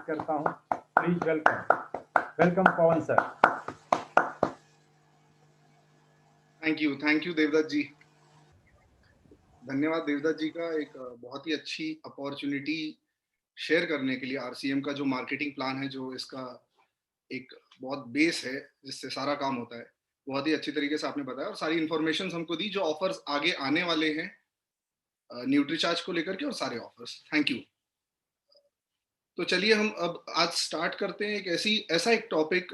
करता हूं। Please welcome Pavan sir. Thank you Devdutt ji. धन्यवाद देवदत्त जी का एक बहुत ही अच्छी अपॉर्चुनिटी शेयर करने के लिए। आरसीएम का जो मार्केटिंग प्लान है, जो इसका एक बहुत बेस है जिससे सारा काम होता है, बहुत ही अच्छी तरीके से आपने बताया और सारी इन्फॉर्मेशन हमको दी, जो ऑफर्स आगे आने वाले हैं न्यूट्रीचार्ज को लेकर के और सारे ऑफर्स। Thank you. तो चलिए हम अब आज स्टार्ट करते हैं ऐसा एक टॉपिक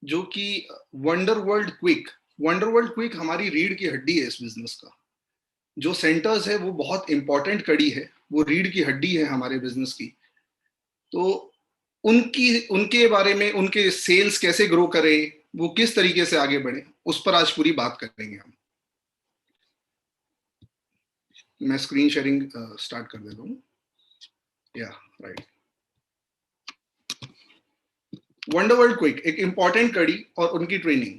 जो कि वंडर वर्ल्ड क्विक हमारी रीढ़ की हड्डी है। इस बिजनेस का जो सेंटर्स है वो बहुत इंपॉर्टेंट कड़ी है, वो रीढ़ की हड्डी है हमारे बिजनेस की। तो उनके बारे में, उनके सेल्स कैसे ग्रो करें, वो किस तरीके से आगे बढ़े, उस पर आज पूरी बात करेंगे हम। मैं स्क्रीन शेयरिंग स्टार्ट कर देता हूँ। या राइट। वंडर वर्ल्ड क्विक एक इंपॉर्टेंट कड़ी और उनकी ट्रेनिंग।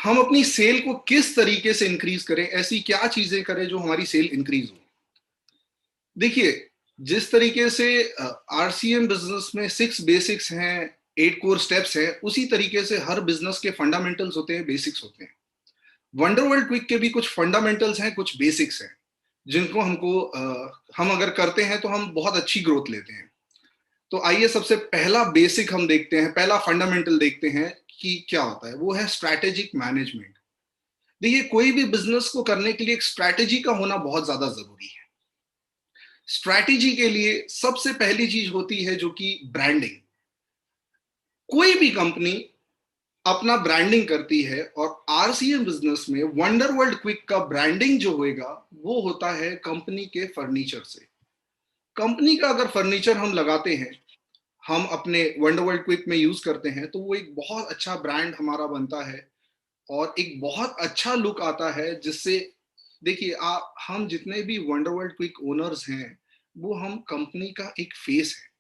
हम अपनी सेल को किस तरीके से इंक्रीज करें, ऐसी क्या चीजें करें जो हमारी सेल इंक्रीज हो। देखिए, जिस तरीके से आरसीएम बिजनेस में 6 बेसिक्स हैं, 8 कोर स्टेप्स हैं, उसी तरीके से हर बिजनेस के फंडामेंटल्स होते हैं, बेसिक्स होते हैं। वंडर वर्ल्ड क्विक के भी कुछ फंडामेंटल्स हैं, कुछ बेसिक्स हैं, जिनको हम अगर करते हैं तो हम बहुत अच्छी ग्रोथ लेते हैं। तो आइए सबसे पहला बेसिक हम देखते हैं, पहला फंडामेंटल देखते हैं कि क्या होता है। वो है स्ट्रैटेजिक मैनेजमेंट। देखिए, कोई भी बिजनेस को करने के लिए एक स्ट्रैटेजी का होना बहुत ज्यादा जरूरी है। स्ट्रैटेजी के लिए सबसे पहली चीज होती है जो कि ब्रांडिंग। कोई भी कंपनी अपना ब्रांडिंग करती है और आरसीएम बिजनेस में वंडर वर्ल्ड क्विक का ब्रांडिंग जो होएगा वो होता है कंपनी के फर्नीचर से। कंपनी का अगर फर्नीचर हम लगाते हैं, हम अपने वंडर वर्ल्ड क्विक में यूज करते हैं, तो वो एक बहुत अच्छा ब्रांड हमारा बनता है और एक बहुत अच्छा लुक आता है। जिससे देखिए, हम जितने भी वंडर वर्ल्ड क्विक ओनर्स हैं, वो हम कंपनी का एक फेस है।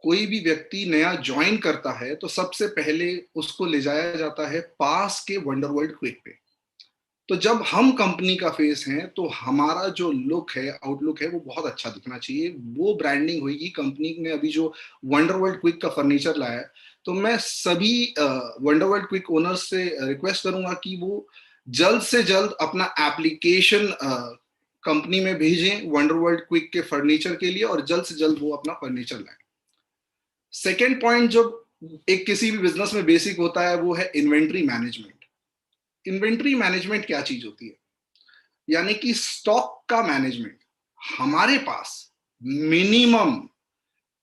कोई भी व्यक्ति नया ज्वाइन करता है तो सबसे पहले उसको ले जाया जाता है पास के वंडर वर्ल्ड क्विक पे। तो जब हम कंपनी का फेस हैं तो हमारा जो लुक है, आउटलुक है, वो बहुत अच्छा दिखना चाहिए। वो ब्रांडिंग होगी। कंपनी ने अभी जो वंडर वर्ल्ड क्विक का फर्नीचर लाया है, तो मैं सभी वंडर वर्ल्ड क्विक ओनर्स से रिक्वेस्ट करूंगा कि वो जल्द से जल्द अपना एप्लीकेशन कंपनी में भेजें वंडर वर्ल्ड क्विक के फर्नीचर के लिए, और जल्द से जल्द वो अपना फर्नीचर लाएं। सेकेंड पॉइंट जो एक किसी भी बिजनेस में बेसिक होता है, वो है इन्वेंट्री मैनेजमेंट। इन्वेंट्री मैनेजमेंट क्या चीज होती है? यानी कि स्टॉक का मैनेजमेंट। हमारे पास मिनिमम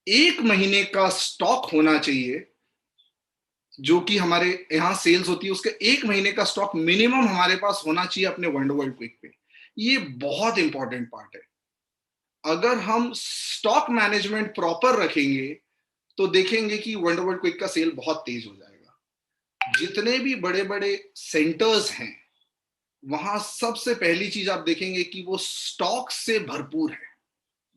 1 महीने का स्टॉक होना चाहिए। जो कि हमारे यहाँ सेल्स होती है, उसके 1 महीने का स्टॉक मिनिमम हमारे पास होना चाहिए अपने वंडर वर्ल्ड क्विक पे। ये बहुत इंपॉर्टेंट पार्ट है। अगर हम स्टॉक मैनेजमेंट प्रॉपर रखेंगे तो देखेंगे कि वंडर वर्ल्ड क्विक का सेल बहुत तेज हो जाएगा। जितने भी बड़े बड़े सेंटर्स हैं, वहां सबसे पहली चीज आप देखेंगे कि वो स्टॉक से भरपूर है,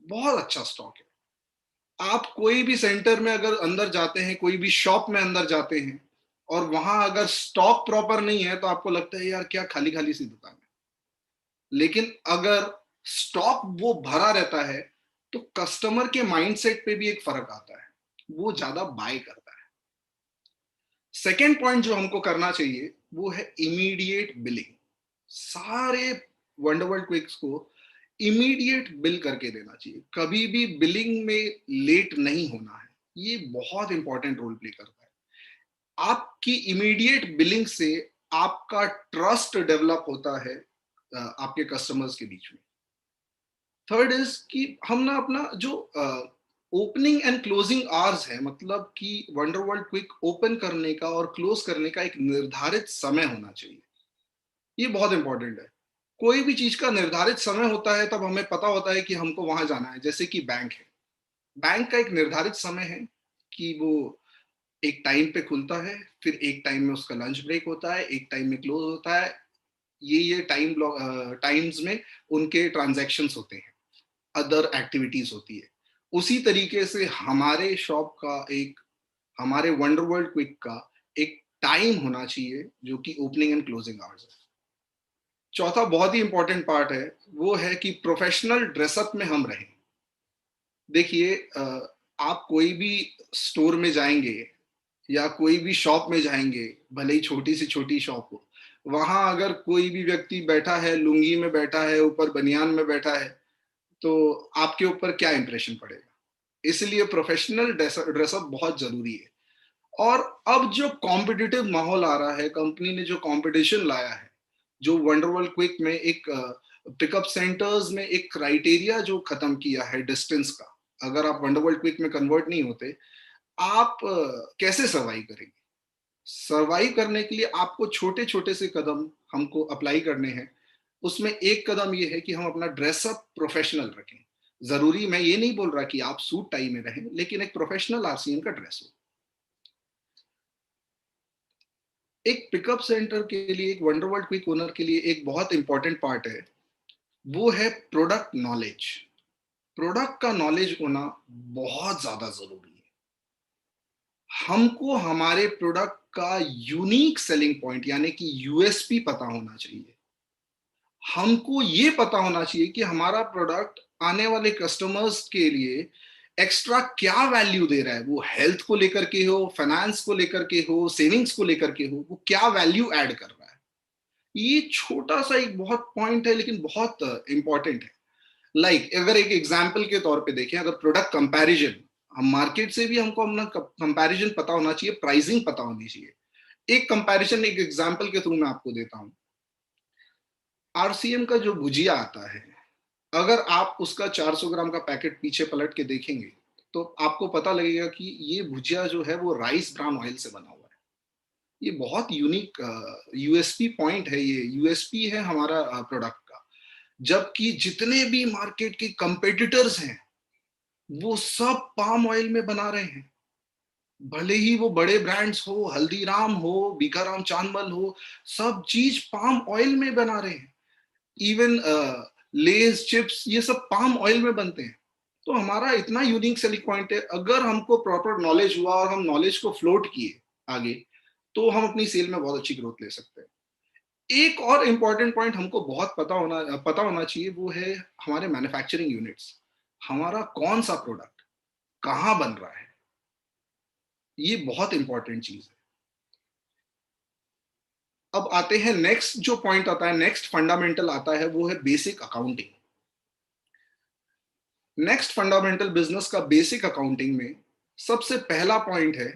बहुत अच्छा स्टॉक है। आप कोई भी सेंटर में अगर अंदर जाते हैं, कोई भी शॉप में अंदर जाते हैं, और वहां अगर स्टॉक प्रॉपर नहीं है तो आपको लगता है यार क्या खाली खाली सी दुकान है। लेकिन अगर स्टॉक वो भरा रहता है तो कस्टमर के माइंडसेट पे भी एक फर्क आता है, वो ज्यादा बाय करता है। सेकेंड पॉइंट जो हमको करना चाहिए वो है इमीडिएट बिलिंग। सारे वंडर वर्ल्ड क्विक्स को इमीडिएट बिल करके देना चाहिए। कभी भी बिलिंग में लेट नहीं होना है। ये बहुत इंपॉर्टेंट रोल प्ले करता है। आपकी इमीडिएट बिलिंग से आपका ट्रस्ट डेवलप होता है आपके कस्टमर्स के बीच में। थर्ड इज कि हम ना अपना जो ओपनिंग एंड क्लोजिंग आवर्स है, मतलब कि वंडर वर्ल्ड क्विक ओपन करने का और क्लोज करने का एक निर्धारित समय होना चाहिए। ये बहुत इंपॉर्टेंट है। कोई भी चीज का निर्धारित समय होता है तब हमें पता होता है कि हमको वहां जाना है। जैसे कि बैंक है, बैंक का एक निर्धारित समय है कि वो एक टाइम पे खुलता है, फिर एक टाइम में उसका लंच ब्रेक होता है, एक टाइम में क्लोज होता है। ये टाइम्स में उनके ट्रांजैक्शंस होते हैं, अदर एक्टिविटीज होती है। उसी तरीके से हमारे शॉप का एक, हमारे वंडर वर्ल्ड क्विक का एक टाइम होना चाहिए जो कि ओपनिंग एंड क्लोजिंग आवर्स है। चौथा बहुत ही इंपॉर्टेंट पार्ट है, वो है कि प्रोफेशनल ड्रेसअप में हम रहें। देखिए आप कोई भी स्टोर में जाएंगे या कोई भी शॉप में जाएंगे, भले ही छोटी से छोटी शॉप हो, वहां अगर कोई भी व्यक्ति बैठा है, लुंगी में बैठा है, ऊपर बनियान में बैठा है, तो आपके ऊपर क्या इंप्रेशन पड़ेगा? इसलिए प्रोफेशनल ड्रेसअप बहुत जरूरी है। और अब जो कॉम्पिटिटिव माहौल आ रहा है, कंपनी ने जो कंपटीशन लाया है, जो वंडरवर्ल्ड क्विक में एक पिकअप सेंटर्स में एक क्राइटेरिया जो खत्म किया है डिस्टेंस का, अगर आप वंडरवर्ल्ड क्विक में कन्वर्ट नहीं होते, आप कैसे सर्वाइव करेंगे? सर्वाइव करने के लिए आपको छोटे छोटे से कदम हमको अप्लाई करने हैं। उसमें एक कदम ये है कि हम अपना ड्रेसअप प्रोफेशनल रखें। जरूरी मैं ये नहीं बोल रहा कि आप सूट टाई में रहें, लेकिन एक प्रोफेशनल आरसीएम का ड्रेस हो। एक पिकअप सेंटर के लिए, एक वंडरवर्ल्ड क्विक ओनर के लिए एक बहुत इंपॉर्टेंट पार्ट है, वो है प्रोडक्ट नॉलेज। प्रोडक्ट का नॉलेज होना बहुत ज्यादा जरूरी है। हमको हमारे प्रोडक्ट का यूनिक सेलिंग पॉइंट यानी कि यूएसपी पता होना चाहिए। हमको ये पता होना चाहिए कि हमारा प्रोडक्ट आने वाले कस्टमर्स के लिए एक्स्ट्रा क्या वैल्यू दे रहा है। वो हेल्थ को लेकर के हो, फाइनेंस को लेकर के हो, सेविंग्स को लेकर के हो, वो क्या वैल्यू ऐड कर रहा है। ये छोटा सा एक बहुत पॉइंट है, लेकिन बहुत इंपॉर्टेंट है। अगर एक एग्जाम्पल के तौर पे देखें, अगर प्रोडक्ट कंपैरिजन, हम मार्केट से भी हमको अपना कंपैरिजन पता होना चाहिए, प्राइसिंग पता होनी चाहिए। एक कंपैरिजन, एक एग्जाम्पल के थ्रू मैं आपको देता हूं। आरसीएम का जो भुजिया आता है, अगर आप उसका 400 ग्राम का पैकेट पीछे पलट के देखेंगे, तो आपको पता लगेगा कि ये भुजिया जो है वो राइस ब्रान ऑयल से बना हुआ है। ये बहुत यूनिक यूएसपी पॉइंट है, ये यूएसपी है हमारा प्रोडक्ट का। जबकि जितने भी मार्केट के कंपेटिटर्स हैं, वो सब पाम ऑयल में बना रहे हैं। भले ही वो बड़े ब्रांड्स हो, हल्दीराम हो, बीकाराम चांदमल हो, सब चीज पाम ऑयल में बना रहे हैं। इवन लेज, चिप्स, ये सब पाम ऑयल में बनते हैं। तो हमारा इतना यूनिक सेलिंग पॉइंट है, अगर हमको प्रॉपर नॉलेज हुआ और हम नॉलेज को फ्लोट किए आगे, तो हम अपनी सेल में बहुत अच्छी ग्रोथ ले सकते हैं। एक और इंपॉर्टेंट पॉइंट हमको बहुत पता होना चाहिए, वो है हमारे मैन्युफैक्चरिंग यूनिट्स। हमारा कौन सा प्रोडक्ट कहाँ बन रहा है, ये बहुत इंपॉर्टेंट चीज है। अब आते हैं नेक्स्ट जो पॉइंट आता है, नेक्स्ट फंडामेंटल आता है, वो है basic accounting. Next fundamental business का बेसिक अकाउंटिंग में सबसे पहला पॉइंट है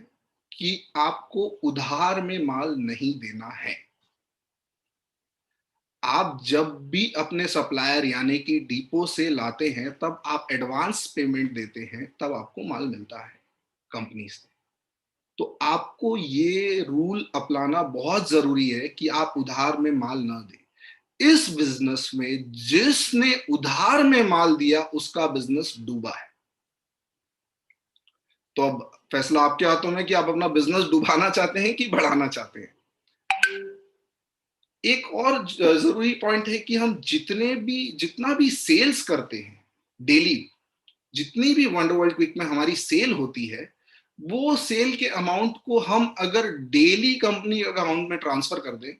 कि आपको उधार में माल नहीं देना है। आप जब भी अपने सप्लायर यानी कि डिपो से लाते हैं, तब आप एडवांस पेमेंट देते हैं, तब आपको माल मिलता है कंपनी से। तो आपको ये रूल अपनाना बहुत जरूरी है कि आप उधार में माल ना दें। इस बिजनेस में जिसने उधार में माल दिया, उसका बिजनेस डूबा है। तो अब फैसला आपके हाथों में कि आप अपना बिजनेस डुबाना चाहते हैं कि बढ़ाना चाहते हैं। एक और जरूरी पॉइंट है कि हम जितना भी सेल्स करते हैं डेली, जितनी भी वंडरवर्ल्ड क्विक में हमारी सेल होती है, वो सेल के अमाउंट को हम अगर डेली कंपनी अकाउंट में ट्रांसफर कर दें,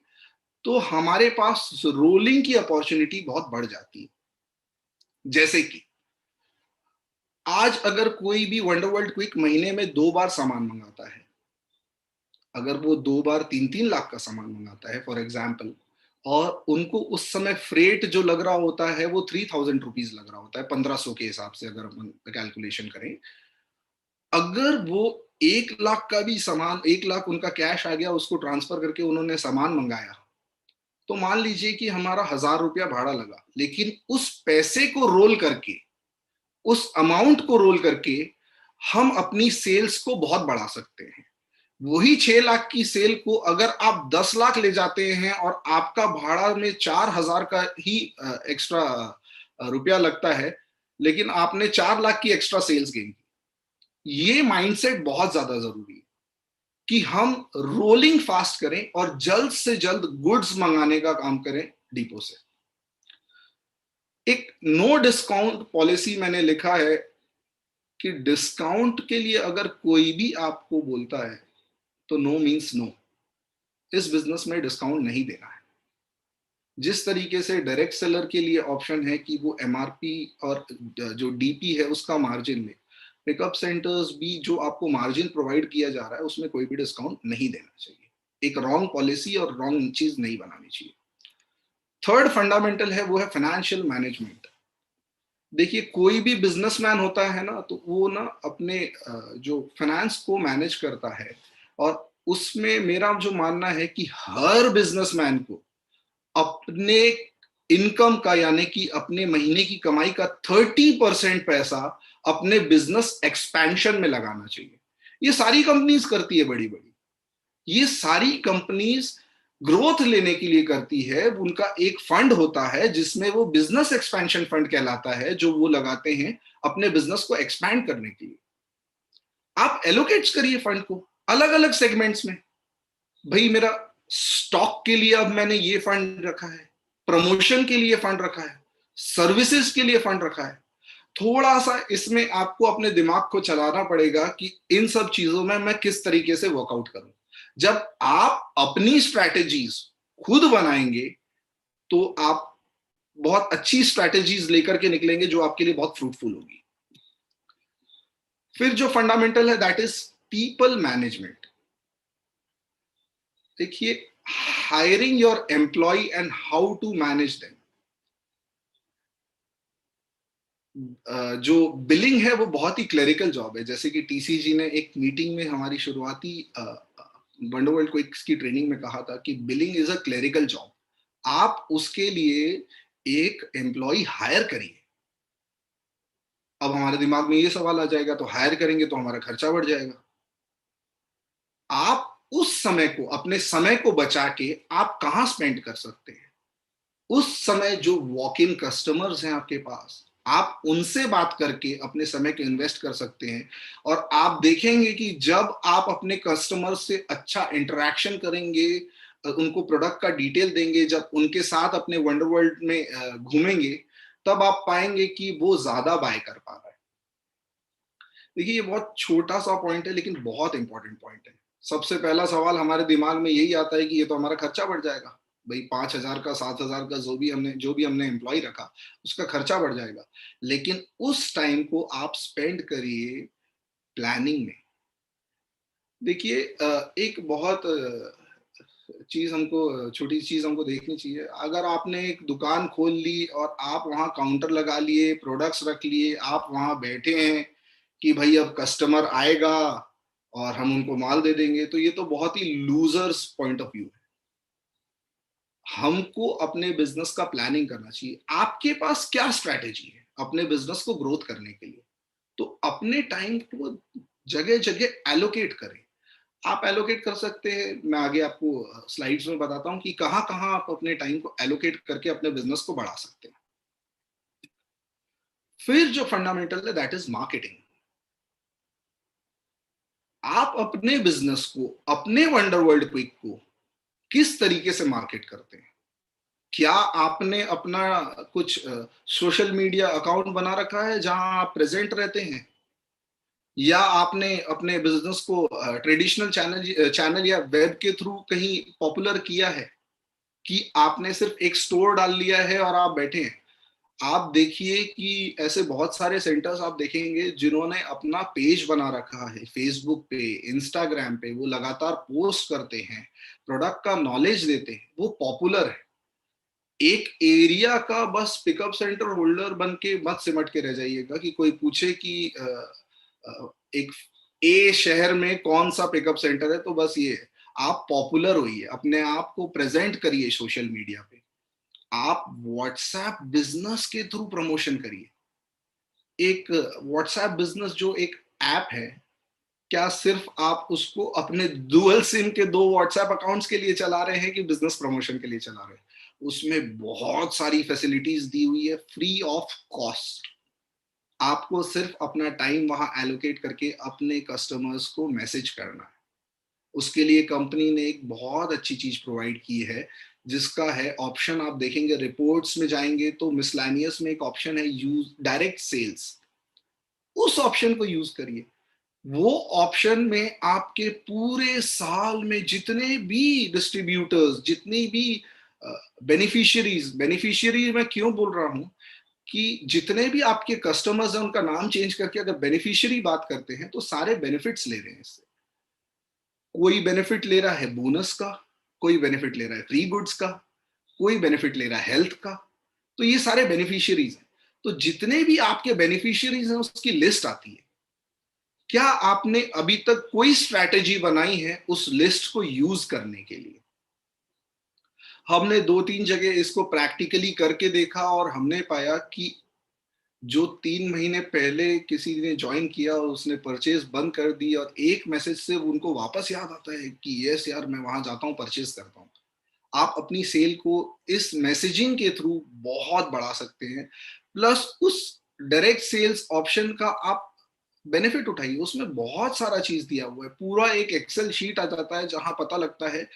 तो हमारे पास रोलिंग की अपॉर्चुनिटी बहुत बढ़ जाती है। जैसे कि आज अगर कोई भी वंडरवर्ल्ड क्विक महीने में 2 बार सामान मंगाता है, अगर वो 2 बार 3-3 लाख का सामान मंगाता है फॉर एग्जाम्पल, और उनको उस समय फ्रेट जो लग रहा होता है वो 3000 रुपीज लग रहा होता है, 1500 के हिसाब से अगर हम कैलकुलेशन करें, अगर वो 1 लाख का भी सामान, 1 लाख उनका कैश आ गया, उसको ट्रांसफर करके उन्होंने सामान मंगाया, तो मान लीजिए कि हमारा 1000 रुपया भाड़ा लगा, लेकिन उस पैसे को रोल करके, उस अमाउंट को रोल करके हम अपनी सेल्स को बहुत बढ़ा सकते हैं। वही 6 लाख की सेल को अगर आप 10 लाख ले जाते हैं और आपका भाड़ा में 4000 का ही एक्स्ट्रा रुपया लगता है, लेकिन आपने 4 लाख की एक्स्ट्रा सेल्स गेन की। ये माइंडसेट बहुत ज्यादा जरूरी है कि हम रोलिंग फास्ट करें और जल्द से जल्द गुड्स मंगाने का काम करें डिपो से। एक नो डिस्काउंट पॉलिसी मैंने लिखा है कि डिस्काउंट के लिए अगर कोई भी आपको बोलता है, तो नो मीन्स नो। इस बिजनेस में डिस्काउंट नहीं देना है। जिस तरीके से डायरेक्ट सेलर के लिए ऑप्शन है कि वो एमआरपी और जो डीपी है उसका मार्जिन ले, पिकअप सेंटर्स भी जो आपको मार्जिन प्रोवाइड किया जा रहा है उसमें कोई भी डिस्काउंट नहीं देना चाहिए। एक रॉन्ग पॉलिसी और रॉन्ग चीज नहीं बनानी चाहिए। थर्ड फंडामेंटल है वो है फाइनेंशियल मैनेजमेंट। देखिए कोई भी बिजनेसमैन होता है ना, तो वो ना अपने जो फाइनेंस को मैनेज करता है, और उसमें मेरा जो मानना है कि हर बिजनेसमैन को अपने इनकम का, यानी कि अपने महीने की कमाई का 30% पैसा अपने बिजनेस एक्सपेंशन में लगाना चाहिए। ये सारी कंपनीज करती है, बड़ी बड़ी ये सारी कंपनीज ग्रोथ लेने के लिए करती है। उनका एक फंड होता है जिसमें वो बिजनेस एक्सपेंशन फंड कहलाता है, जो वो लगाते हैं अपने बिजनेस को एक्सपैंड करने के लिए। आप एलोकेट करिए फंड को अलग अलग सेगमेंट्स में। भाई मेरा स्टॉक के लिए अब मैंने ये फंड रखा है, प्रमोशन के लिए फंड रखा है, सर्विसेज के लिए फंड रखा है। थोड़ा सा इसमें आपको अपने दिमाग को चलाना पड़ेगा कि इन सब चीजों में मैं किस तरीके से वर्कआउट करूं। जब आप अपनी स्ट्रैटेजीज खुद बनाएंगे तो आप बहुत अच्छी स्ट्रैटेजीज लेकर के निकलेंगे जो आपके लिए बहुत फ्रूटफुल होगी। फिर जो फंडामेंटल है दैट इज पीपल मैनेजमेंट। देखिए hiring your employ and how to manage them. जो बिलिंग है वो बहुत ही क्लरिकल जॉब है। जैसे कि टीसीजी ने एक मीटिंग में हमारी शुरुआती वंडरवर्ल्ड को इसकी ट्रेनिंग में कहा था कि billing is a clerical job. आप उसके लिए एक एम्प्लॉय हायर करिए। अब हमारे दिमाग में ये सवाल आ जाएगा, तो हायर करेंगे तो हमारा खर्चा बढ़ जाएगा। आप उस समय को, अपने समय को बचा के आप कहां स्पेंड कर सकते हैं? उस समय जो वॉक इन कस्टमर्स हैं आपके पास, आप उनसे बात करके अपने समय को इन्वेस्ट कर सकते हैं। और आप देखेंगे कि जब आप अपने कस्टमर से अच्छा इंटरेक्शन करेंगे, उनको प्रोडक्ट का डिटेल देंगे, जब उनके साथ अपने वंडर वर्ल्ड में घूमेंगे, तब आप पाएंगे कि वो ज्यादा बाय कर पा रहा है। देखिए ये बहुत छोटा सा पॉइंट है लेकिन बहुत इंपॉर्टेंट पॉइंट है। सबसे पहला सवाल हमारे दिमाग में यही आता है कि ये तो हमारा खर्चा बढ़ जाएगा। भाई 5,000 का, 7,000 का जो भी हमने एम्प्लॉय रखा, उसका खर्चा बढ़ जाएगा। लेकिन उस टाइम को आप स्पेंड करिए प्लानिंग में। देखिए एक बहुत चीज हमको, छोटी चीज हमको देखनी चाहिए। अगर आपने एक दुकान खोल ली और आप वहां काउंटर लगा लिए, प्रोडक्ट्स रख लिए, आप वहां बैठे हैं कि भाई अब कस्टमर आएगा और हम उनको माल दे देंगे, तो ये तो बहुत ही लूजर्स पॉइंट ऑफ व्यू है। हमको अपने बिजनेस का प्लानिंग करना चाहिए। आपके पास क्या स्ट्रैटेजी है अपने बिजनेस को ग्रोथ करने के लिए? तो अपने टाइम को जगह जगह एलोकेट करें। आप एलोकेट कर सकते हैं, मैं आगे आपको स्लाइड्स में बताता हूं कि कहां कहां आप अपने टाइम को एलोकेट करके अपने बिजनेस को बढ़ा सकते हैं। फिर जो फंडामेंटल है दैट इज मार्केटिंग। आप अपने बिजनेस को, अपने वंडर वर्ल्ड क्विक को किस तरीके से मार्केट करते हैं? क्या आपने अपना कुछ सोशल मीडिया अकाउंट बना रखा है जहां आप प्रेजेंट रहते हैं? या आपने अपने बिजनेस को ट्रेडिशनल चैनल या वेब के थ्रू कहीं पॉपुलर किया है, कि आपने सिर्फ एक स्टोर डाल लिया है और आप बैठे हैं? आप देखिए कि ऐसे बहुत सारे सेंटर्स आप देखेंगे जिन्होंने अपना पेज बना रखा है फेसबुक पे, इंस्टाग्राम पे, वो लगातार पोस्ट करते हैं, प्रोडक्ट का नॉलेज देते हैं, वो पॉपुलर है। एक एरिया का बस पिकअप सेंटर होल्डर बन के मत सिमट के रह जाइएगा कि कोई पूछे कि एक ए शहर में कौन सा पिकअप सेंटर है, तो बस ये है। आप पॉपुलर होइए, अपने आप को प्रेजेंट करिए सोशल मीडिया पे। आप व्हाट्सएप बिजनेस के थ्रू प्रमोशन करिए। एक व्हाट्सएप बिजनेस जो एक ऐप है, क्या सिर्फ आप उसको अपने डुअल सिम के 2 व्हाट्सएप अकाउंट्स के लिए चला रहे हैं कि बिजनेस प्रमोशन के लिए चला रहे हैं? उसमें बहुत सारी फैसिलिटीज दी हुई है फ्री ऑफ कॉस्ट। आपको सिर्फ अपना टाइम वहां एलोकेट करके अपने कस्टमर्स को मैसेज करना है। उसके लिए कंपनी ने एक बहुत अच्छी चीज प्रोवाइड की है, जिसका है ऑप्शन। आप देखेंगे रिपोर्ट्स में जाएंगे तो मिसलैनियस में एक ऑप्शन है यूज डायरेक्ट सेल्स। उस ऑप्शन को यूज करिए। वो ऑप्शन में आपके पूरे साल में जितने भी डिस्ट्रीब्यूटर्स, जितनी भी बेनिफिशियरी मैं क्यों बोल रहा हूं कि जितने भी आपके कस्टमर्स हैं उनका नाम चेंज करके अगर बेनिफिशियरी बात करते हैं तो सारे बेनिफिट्स ले रहे हैं इससे। कोई बेनिफिट ले रहा है बोनस का, कोई बेनिफिट ले रहा है फ्री गुड्स का, कोई बेनिफिट ले रहा है हेल्थ का। तो ये सारे बेनिफिशियरीज हैं। तो जितने भी आपके बेनिफिशियरीज हैं उसकी लिस्ट आती है। क्या आपने अभी तक कोई स्ट्रैटेजी बनाई है उस लिस्ट को यूज करने के लिए? हमने 2-3 जगह इसको प्रैक्टिकली करके देखा और हमने पाया कि जो 3 महीने पहले किसी ने ज्वाइन किया और उसने परचेज बंद कर दी और एक मैसेज से उनको वापस याद आता है कि यस यार मैं वहां जाता हूं, परचेज करता हूं। आप अपनी सेल को इस मैसेजिंग के थ्रू बहुत बढ़ा सकते हैं। प्लस उस डायरेक्ट सेल्स ऑप्शन का आप बेनिफिट उठाइए। उसमें बहुत सारा चीज दिया हुआ है, पूरा एक एक्सेल शीट आ जाता है जहां पता लगता है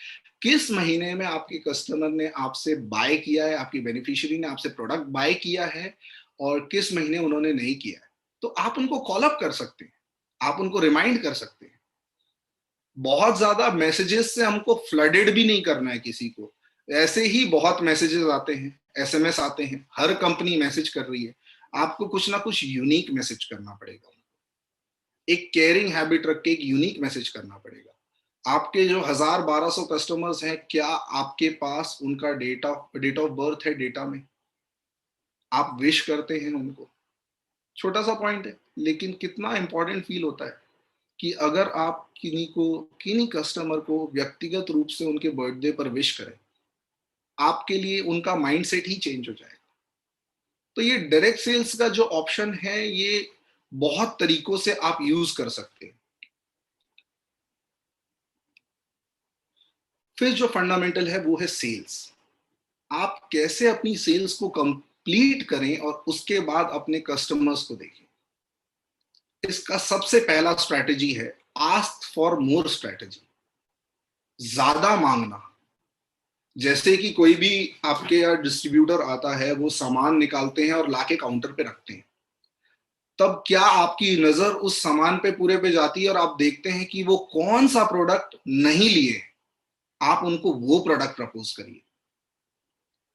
किस महीने में आपके कस्टमर ने आपसे बाय किया है, आपकी बेनिफिशियरी ने आपसे प्रोडक्ट बाय किया है और किस महीने उन्होंने नहीं किया है। तो आप उनको कॉल अप कर सकते हैं, आप उनको रिमाइंड कर सकते हैं। बहुत ज्यादा मैसेजेस से हमको फ्लडेड भी नहीं करना है किसी को। ऐसे ही बहुत मैसेजेस आते हैं, एसएमएस आते हैं, हर कंपनी मैसेज कर रही है। आपको कुछ ना कुछ यूनिक मैसेज करना पड़ेगा, एक केयरिंग हैबिट रख के एक यूनिक मैसेज करना पड़ेगा। आपके जो 1000-1200 कस्टमर्स हैं, क्या आपके पास उनका डेट ऑफ बर्थ है डेटा में? आप विश करते हैं उनको? छोटा सा पॉइंट है लेकिन कितना इंपॉर्टेंट फील होता है कि अगर आप किन्हीं कस्टमर को व्यक्तिगत रूप से उनके बर्थडे पर विश करें, आपके लिए उनका माइंडसेट ही चेंज हो जाएगा। तो ये डायरेक्ट सेल्स का जो ऑप्शन है ये बहुत तरीकों से आप यूज कर सकते हैं। फिर जो फंडामेंटल है वो है सेल्स। आप कैसे अपनी सेल्स को कंप्लीट करें और उसके बाद अपने कस्टमर्स को देखें। इसका सबसे पहला स्ट्रैटेजी है आस्क फॉर मोर स्ट्रैटेजी। ज्यादा मांगना। जैसे कि कोई भी आपके यहाँ डिस्ट्रीब्यूटर आता है, वो सामान निकालते हैं और लाके काउंटर पे रखते हैं। तब क्या आपकी नजर उस सामान पे पूरे पे जाती है और आप देखते हैं कि वो कौन सा प्रोडक्ट नहीं लिए, आप उनको वो प्रोडक्ट प्रपोज करिए।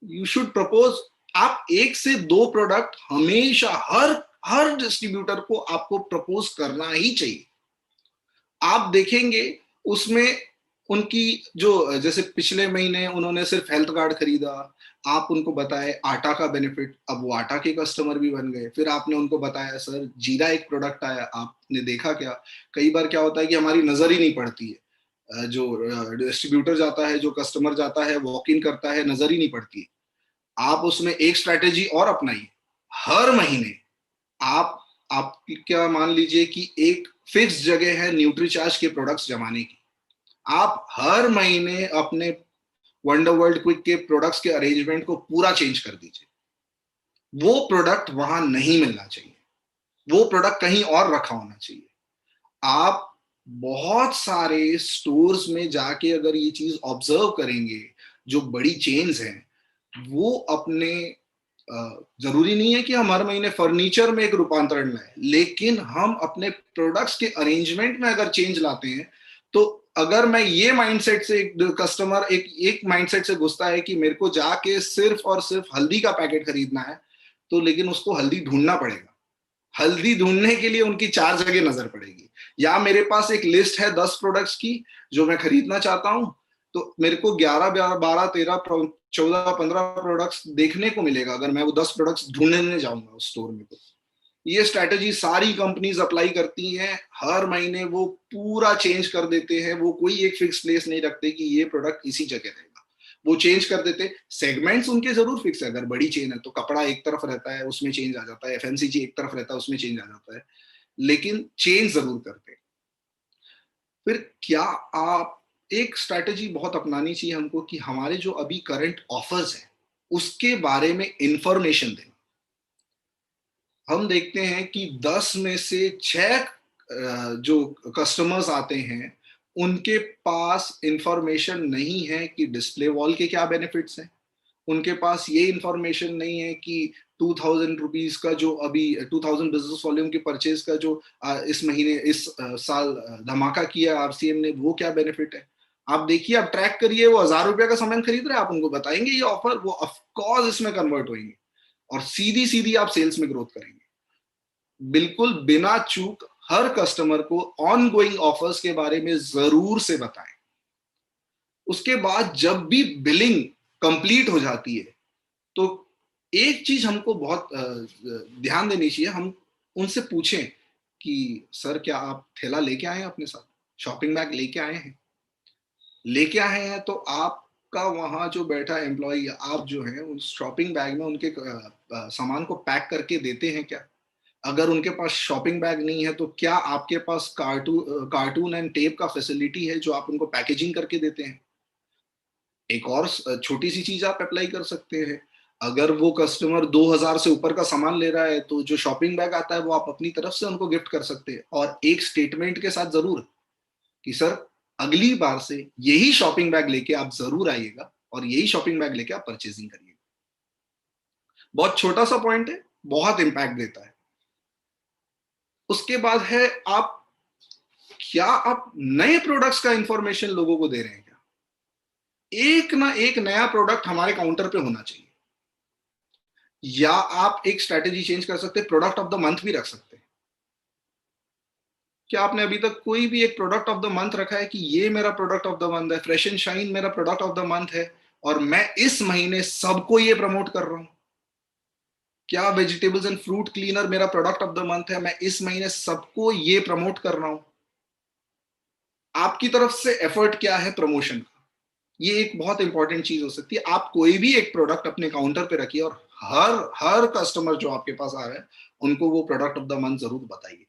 You should propose. आप 1 से 2 प्रोडक्ट हमेशा हर हर डिस्ट्रीब्यूटर को आपको प्रपोज करना ही चाहिए। आप देखेंगे उसमें उनकी जो, जैसे पिछले महीने उन्होंने सिर्फ हेल्थ कार्ड खरीदा, आप उनको बताए आटा का बेनिफिट, अब वो आटा के कस्टमर भी बन गए। फिर आपने उनको बताया सर जीरा एक प्रोडक्ट आया, आपने देखा क्या? कई बार क्या होता है कि हमारी नजर ही नहीं पड़ती है। जो डिस्ट्रीब्यूटर जाता है, जो कस्टमर जाता है, वॉक इन करता है, नजर ही नहीं पड़ती है। आप उसमें एक स्ट्रैटेजी और अपनाइए। हर महीने आप क्या मान लीजिए कि एक फिक्स जगह है न्यूट्रीचार्ज के प्रोडक्ट्स जमाने की। आप हर महीने अपने वंडर वर्ल्ड क्विक के प्रोडक्ट्स के अरेंजमेंट को पूरा चेंज कर दीजिए। वो प्रोडक्ट वहां नहीं मिलना चाहिए, वो प्रोडक्ट कहीं और रखा होना चाहिए। आप बहुत सारे स्टोर्स में जाके अगर ये चीज ऑब्जर्व करेंगे, जो बड़ी चेन्स हैं वो अपने जरूरी नहीं है कि हम हर महीने फर्नीचर में एक रूपांतरण लाए, लेकिन हम अपने प्रोडक्ट्स के अरेंजमेंट में अगर चेंज लाते हैं तो अगर मैं ये माइंडसेट से, एक कस्टमर एक माइंडसेट से घुसता है कि मेरे को जाके सिर्फ और सिर्फ हल्दी का पैकेट खरीदना है, तो लेकिन उसको हल्दी ढूंढना पड़ेगा। हल्दी ढूंढने के लिए उनकी 4 जगह नजर पड़ेगी। या मेरे पास एक लिस्ट है 10 प्रोडक्ट्स की जो मैं खरीदना चाहता हूं, तो मेरे को 11, 12, 13, 14, 15 प्रोडक्ट्स देखने को मिलेगा अगर मैं वो 10 प्रोडक्ट्स ढूंढने जाऊंगा उस स्टोर में। तो ये स्ट्रैटेजी सारी कंपनीज अप्लाई करती हैं। हर महीने वो पूरा चेंज कर देते हैं। वो कोई एक फिक्स प्लेस नहीं रखते कि ये प्रोडक्ट इसी जगह रहेगा, वो चेंज कर देते। सेगमेंट्स उनके जरूर फिक्स है। अगर बड़ी चेन है तो कपड़ा एक तरफ रहता है, उसमें चेंज आ जाता है, एफएमसीजी एक तरफ रहता है, उसमें चेंज आ जाता है, लेकिन चेंज जरूर करते हैं। फिर क्या आप एक स्ट्रैटेजी बहुत अपनानी चाहिए हमको कि हमारे जो अभी करंट ऑफर्स हैं उसके बारे में इंफॉर्मेशन देना। हम देखते हैं कि 10 में से 6 जो कस्टमर्स आते हैं उनके पास इंफॉर्मेशन नहीं है कि डिस्प्ले वॉल के क्या बेनिफिट्स हैं। उनके पास ये इंफॉर्मेशन नहीं है कि 2000 रुपीज का जो अभी 2000 बिजनेस वॉल्यूम के परचेज का जो इस महीने इस साल धमाका किया आरसीएम ने, वो क्या बेनिफिट है। आप देखिए, आप ट्रैक करिए, वो 1000 रुपए का सामान खरीद रहे हैं, आप उनको बताएंगे ये ऑफर, वो ऑफकोर्स इसमें कन्वर्ट होंगे और सीधी सीधी आप सेल्स में ग्रोथ करेंगे। बिल्कुल बिना चूक हर कस्टमर को ऑन गोइंग ऑफर्स के बारे में जरूर से बताएं। उसके बाद जब भी बिलिंग कंप्लीट हो जाती है तो एक चीज हमको बहुत ध्यान देनी चाहिए, हम उनसे पूछें कि सर क्या आप थैला लेके आए हैं अपने साथ, शॉपिंग बैग लेके आए हैं? लेके आए हैं तो आपका वहां जो बैठा एम्प्लॉय, आप जो है उस शॉपिंग बैग में उनके सामान को पैक करके देते हैं क्या? अगर उनके पास शॉपिंग बैग नहीं है तो क्या आपके पास कार्टून एंड टेप का फैसिलिटी है जो आप उनको पैकेजिंग करके देते हैं? एक और छोटी सी चीज आप अप्लाई कर सकते हैं, अगर वो कस्टमर 2000 से ऊपर का सामान ले रहा है तो जो शॉपिंग बैग आता है वो आप अपनी तरफ से उनको गिफ्ट कर सकते हैं, और एक स्टेटमेंट के साथ जरूर कि सर अगली बार से यही शॉपिंग बैग लेके आप जरूर आइएगा और यही शॉपिंग बैग लेके आप परचेजिंग करिएगा। बहुत छोटा सा पॉइंट है, बहुत इंपैक्ट देता है। उसके बाद है, आप क्या आप नए प्रोडक्ट्स का इंफॉर्मेशन लोगों को दे रहे हैं क्या? एक ना एक नया प्रोडक्ट हमारे काउंटर पे होना चाहिए, या आप एक स्ट्रेटेजी चेंज कर सकते हैं, प्रोडक्ट ऑफ द मंथ भी रख सकते हैं। क्या आपने अभी तक कोई भी एक प्रोडक्ट ऑफ द मंथ रखा है कि ये मेरा प्रोडक्ट ऑफ द मंथ है, फ्रेश एंड शाइन मेरा प्रोडक्ट ऑफ द मंथ है और मैं इस महीने सबको ये प्रमोट कर रहा हूं? क्या वेजिटेबल्स एंड फ्रूट क्लीनर मेरा प्रोडक्ट ऑफ द मंथ है, मैं इस महीने सबको ये प्रमोट कर रहा हूं? आपकी तरफ से एफर्ट क्या है प्रमोशन का? ये एक बहुत इंपॉर्टेंट चीज हो सकती है। आप कोई भी एक प्रोडक्ट अपने काउंटर पे रखिए और हर हर कस्टमर जो आपके पास आ रहा है उनको वो प्रोडक्ट ऑफ द मंथ जरूर बताइए।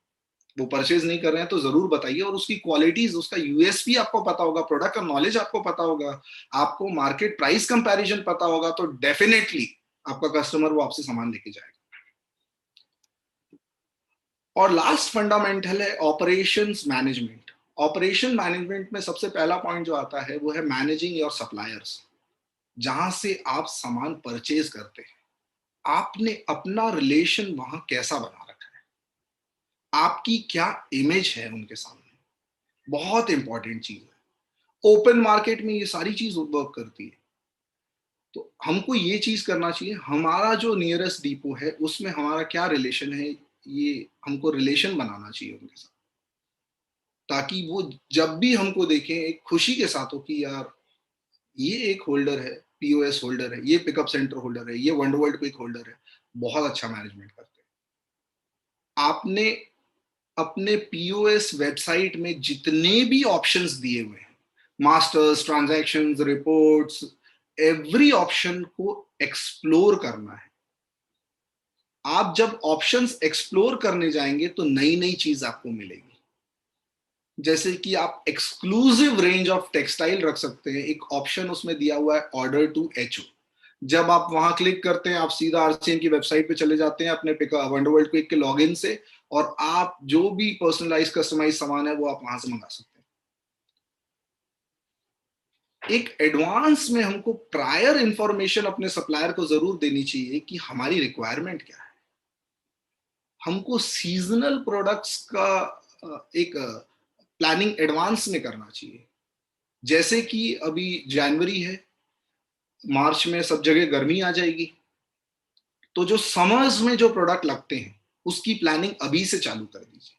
वो परचेज नहीं कर रहे हैं तो जरूर बताइए, और उसकी क्वालिटीज, उसका यूएसपी आपको पता होगा, प्रोडक्ट का नॉलेज आपको पता होगा, आपको मार्केट प्राइस कंपैरिजन पता होगा, तो डेफिनेटली आपका कस्टमर वो आपसे सामान लेके जाएगा। और लास्ट फंडामेंटल है ऑपरेशंस मैनेजमेंट। ऑपरेशन मैनेजमेंट में सबसे पहला पॉइंट जो आता है वो है मैनेजिंग योर सप्लायर्स। जहां से आप सामान परचेज करते हैं, आपने अपना रिलेशन वहां कैसा बना रखा है, आपकी क्या इमेज है उनके सामने, बहुत इंपॉर्टेंट चीज है। ओपन मार्केट में ये सारी चीज वर्क करती है, तो हमको ये चीज करना चाहिए, हमारा जो नियरेस्ट डिपो है उसमें हमारा क्या रिलेशन है, ये हमको रिलेशन बनाना चाहिए उनके साथ, ताकि वो जब भी हमको देखें एक खुशी के साथ हो कि यार ये एक होल्डर है, पीओएस होल्डर है, ये पिकअप सेंटर होल्डर है, ये वंडरवर्ल्ड क्विक होल्डर है, बहुत अच्छा मैनेजमेंट करते हैं। आपने अपने पीओएस वेबसाइट में जितने भी ऑप्शंस दिए हुए हैं, masters, transactions, reports, every option को एक्सप्लोर करना है। आप जब ऑप्शंस एक्सप्लोर करने जाएंगे तो नई नई चीज आपको मिलेगी। जैसे कि आप एक्सक्लूसिव रेंज ऑफ टेक्सटाइल रख सकते हैं, एक ऑप्शन उसमें दिया हुआ है ऑर्डर टू एचओ। जब आप वहां क्लिक करते हैं, आप सीधा आरसीएम की वेबसाइट पे चले जाते हैं अपने वंडरवर्ल्ड क्विक के लॉगिन से, और आप जो भी पर्सनलाइज कस्टमाइज सामान है वो आप वहां से मंगा सकते हैं। एक एडवांस में हमको प्रायर इंफॉर्मेशन अपने सप्लायर को जरूर देनी चाहिए कि हमारी रिक्वायरमेंट क्या है। हमको सीजनल प्रोडक्ट्स का एक प्लानिंग एडवांस में करना चाहिए। जैसे कि अभी जनवरी है, मार्च में सब जगह गर्मी आ जाएगी, तो जो समर्स में जो प्रोडक्ट लगते हैं उसकी प्लानिंग अभी से चालू कर दीजिए,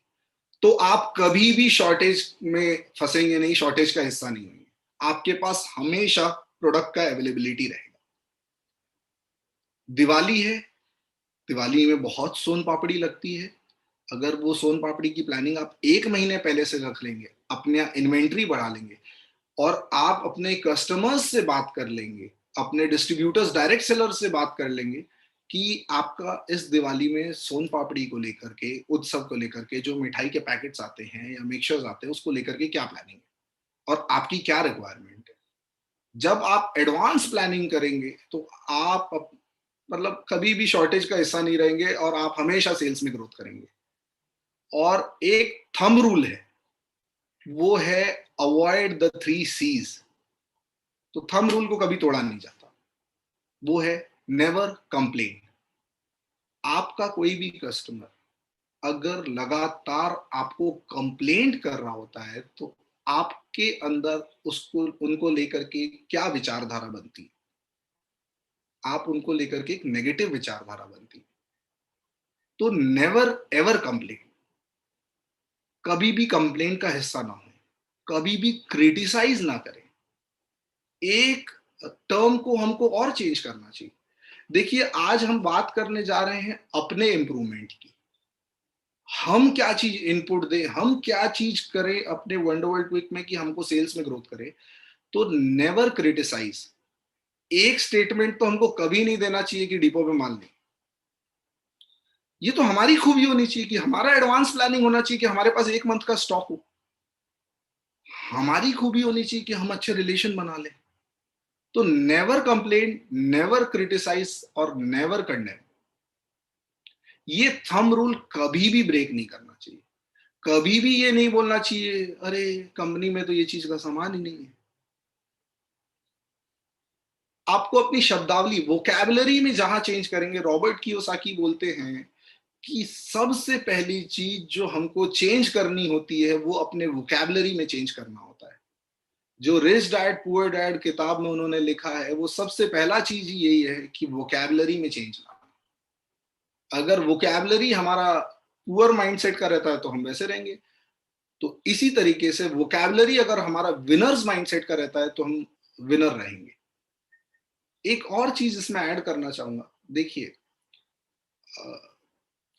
तो आप कभी भी शॉर्टेज में फंसेंगे नहीं, शॉर्टेज का हिस्सा नहीं होंगे, आपके पास हमेशा प्रोडक्ट का अवेलेबिलिटी रहेगा। दिवाली है, दिवाली में बहुत सोन पापड़ी लगती है। अगर वो सोन पापड़ी की प्लानिंग आप एक महीने पहले से रख लेंगे, अपने इन्वेंट्री बढ़ा लेंगे, और आप अपने कस्टमर्स से बात कर लेंगे, अपने डिस्ट्रीब्यूटर्स, डायरेक्ट सेलर से बात कर लेंगे कि आपका इस दिवाली में सोन पापड़ी को लेकर के, उत्सव को लेकर के, जो मिठाई के पैकेट्स आते हैं या मिक्सचर्स आते हैं उसको लेकर के क्या प्लानिंग है और आपकी क्या रिक्वायरमेंट है। जब आप एडवांस प्लानिंग करेंगे तो आप मतलब कभी भी शॉर्टेज का हिस्सा नहीं रहेंगे और आप हमेशा सेल्स में ग्रोथ करेंगे। और एक थंब रूल है, वो है अवॉइड द 3 C's। तो थंब रूल को कभी तोड़ा नहीं जाता, वो है नेवर कंप्लेन। आपका कोई भी कस्टमर अगर लगातार आपको कंप्लेंट कर रहा होता है तो आपके अंदर उसको उनको लेकर के क्या विचारधारा बनती है? आप उनको लेकर के एक नेगेटिव विचारधारा बनती है। तो नेवर एवर कंप्लेन, कभी भी कंप्लेन का हिस्सा ना हो, कभी भी क्रिटिसाइज ना करें। एक टर्म को हमको और चेंज करना चाहिए। देखिए, आज हम बात करने जा रहे हैं अपने इंप्रूवमेंट की। हम क्या चीज इनपुट दें, हम क्या चीज करें अपने वंडरवर्ल्ड क्विक में कि हमको सेल्स में ग्रोथ करे। तो नेवर क्रिटिसाइज। एक स्टेटमेंट तो हमको कभी नहीं देना चाहिए कि डिपो पे माल नहीं। ये तो हमारी खूबी होनी चाहिए कि हमारा एडवांस प्लानिंग होना चाहिए कि हमारे पास एक मंथ का स्टॉक हो। हमारी खूबी होनी चाहिए कि हम अच्छे रिलेशन बना लें। तो नेवर कंप्लेन, नेवर क्रिटिसाइज और नेवर कंडेम, ये थंब रूल कभी भी ब्रेक नहीं करना चाहिए। कभी भी ये नहीं बोलना चाहिए अरे कंपनी में तो ये चीज का सामान ही नहीं है। आपको अपनी शब्दावली, वोकैबुलरी में जहां चेंज करेंगे, रॉबर्ट कियोसाकी बोलते हैं कि सबसे पहली चीज जो हमको चेंज करनी होती है वो अपने वोकैबुलरी में चेंज करना होता है। जो रिच डैड पुअर डैड किताब में उन्होंने लिखा है, वो सबसे पहला चीज ही यही है कि वोकैबुलरी में चेंज लाना। अगर वोकैबुलरी हमारा पुअर माइंडसेट का रहता है तो हम वैसे रहेंगे। तो इसी तरीके से वोकैबुलरी अगर हमारा विनर्स माइंडसेट का रहता है तो हम विनर रहेंगे। एक और चीज इसमें ऐड करना चाहूंगा। देखिए,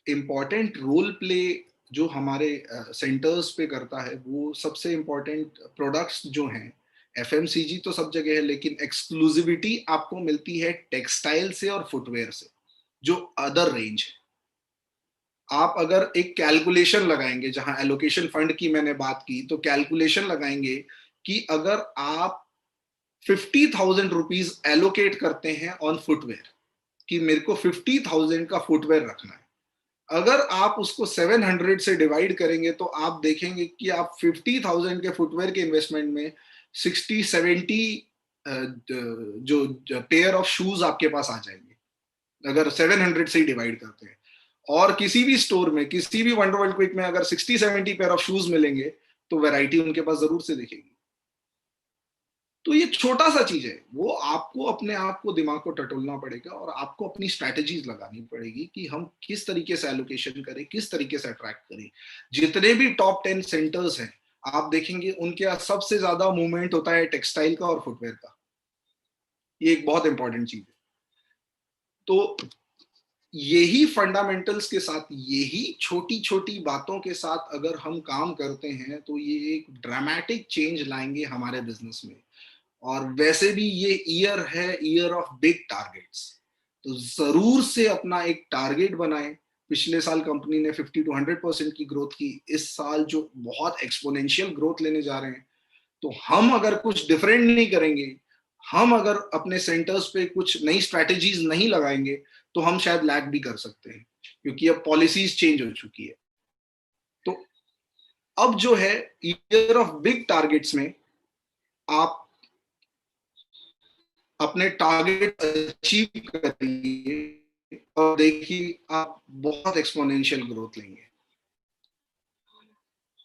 इम्पॉर्टेंट रोल प्ले जो हमारे सेंटर्स पे करता है, वो सबसे इम्पॉर्टेंट प्रोडक्ट्स जो हैं, एफएमसीजी तो सब जगह है, लेकिन एक्सक्लूसिविटी आपको मिलती है टेक्सटाइल से और फुटवेयर से, जो अदर रेंज है। आप अगर एक कैलकुलेशन लगाएंगे, जहां एलोकेशन फंड की मैंने बात की, तो कैलकुलेशन लगाएंगे कि अगर आप 50,000 रुपीज एलोकेट करते हैं ऑन फुटवेयर, कि मेरे को 50,000 का फुटवेयर रखना है, अगर आप उसको 700 से डिवाइड करेंगे तो आप देखेंगे कि आप 50,000 के फुटवेयर के इन्वेस्टमेंट में 60-70 जो पेयर ऑफ शूज आपके पास आ जाएंगे, अगर 700 से ही डिवाइड करते हैं। और किसी भी स्टोर में, किसी भी वंडरवर्ल्ड क्विक में अगर 60-70 पेयर ऑफ शूज मिलेंगे तो वैरायटी उनके पास जरूर से दिखेगी। तो ये छोटा सा चीज है, वो आपको अपने आप को, दिमाग को टटोलना पड़ेगा और आपको अपनी स्ट्रैटेजीज लगानी पड़ेगी कि हम किस तरीके से एलोकेशन करें, किस तरीके से अट्रैक्ट करें। जितने भी टॉप 10 सेंटर्स हैं, आप देखेंगे उनके यहाँ सबसे ज्यादा मूवमेंट होता है टेक्सटाइल का और फुटवेयर का। ये एक बहुत इंपॉर्टेंट चीज है। तो यही फंडामेंटल्स के साथ, यही छोटी छोटी बातों के साथ अगर हम काम करते हैं तो ये एक ड्रामेटिक चेंज लाएंगे हमारे बिजनेस में। और वैसे भी ये ईयर है, ईयर ऑफ बिग टारगेट्स। तो जरूर से अपना एक टारगेट बनाएं। पिछले साल कंपनी ने 50-100% की ग्रोथ की। इस साल जो बहुत एक्सपोनेंशियल ग्रोथ लेने जा रहे हैं, तो हम अगर कुछ डिफरेंट नहीं करेंगे, हम अगर अपने सेंटर्स पे कुछ नई स्ट्रैटेजीज नहीं लगाएंगे, तो हम शायद लैग भी कर सकते हैं, क्योंकि अब पॉलिसीज चेंज हो चुकी है। तो अब जो है, ईयर ऑफ बिग टारगेट्स में आप अपने टारगेट अचीव करिए और देखिए आप बहुत एक्सपोनेंशियल ग्रोथ लेंगे।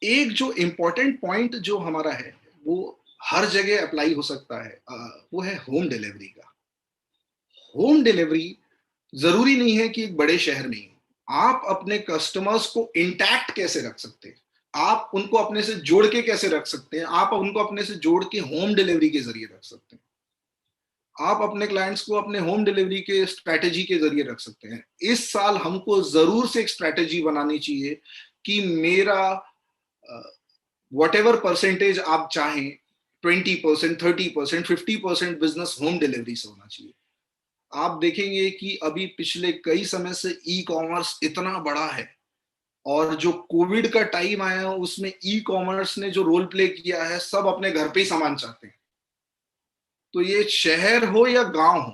एक जो इंपॉर्टेंट पॉइंट जो हमारा है, वो हर जगह अप्लाई हो सकता है, वो है होम डिलीवरी का। होम डिलीवरी जरूरी नहीं है कि एक बड़े शहर में ही हो। आप अपने कस्टमर्स को इंटैक्ट कैसे रख सकते हैं, आप उनको अपने से जोड़ के कैसे रख सकते हैं, आप उनको अपने से जोड़ के होम डिलीवरी के जरिए रख सकते हैं। आप अपने क्लाइंट्स को अपने होम डिलीवरी के स्ट्रैटेजी के जरिए रख सकते हैं। इस साल हमको जरूर से एक स्ट्रैटेजी बनानी चाहिए कि मेरा वट एवर परसेंटेज आप चाहें, 20%, 30%, 50% बिजनेस होम डिलीवरी से होना चाहिए। आप देखेंगे कि अभी पिछले कई समय से ई कॉमर्स इतना बड़ा है, और जो कोविड का टाइम आया उसमें ई कॉमर्स ने जो रोल प्ले किया है, सब अपने घर पे ही सामान चाहते हैं। तो ये शहर हो या गांव हो,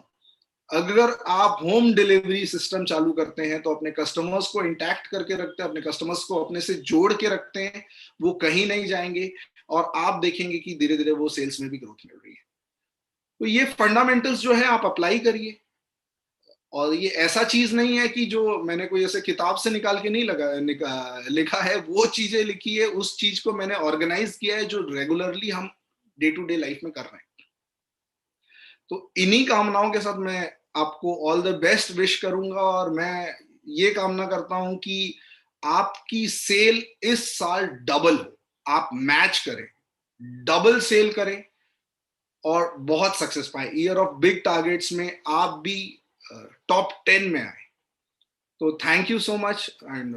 अगर आप होम डिलीवरी सिस्टम चालू करते हैं तो अपने कस्टमर्स को इंटैक्ट करके रखते हैं, अपने कस्टमर्स को अपने से जोड़ के रखते हैं, वो कहीं नहीं जाएंगे, और आप देखेंगे कि धीरे धीरे वो सेल्स में भी ग्रोथ मिल रही है। तो ये फंडामेंटल्स जो है आप अप्लाई करिए। और ये ऐसा चीज नहीं है कि जो मैंने कोई ऐसे किताब से निकाल के नहीं लिखा है, वो चीजें लिखी है, उस चीज को मैंने ऑर्गेनाइज किया है जो रेगुलरली हम डे टू डे लाइफ में कर रहे हैं। तो इन्हीं कामनाओं के साथ मैं आपको ऑल द बेस्ट विश करूंगा, और मैं ये कामना करता हूं कि आपकी सेल इस साल डबल हो, आप मैच करें, डबल सेल करें और बहुत सक्सेस पाए। ईयर ऑफ बिग टारगेट्स में आप भी टॉप 10 में आए। तो thank you so much and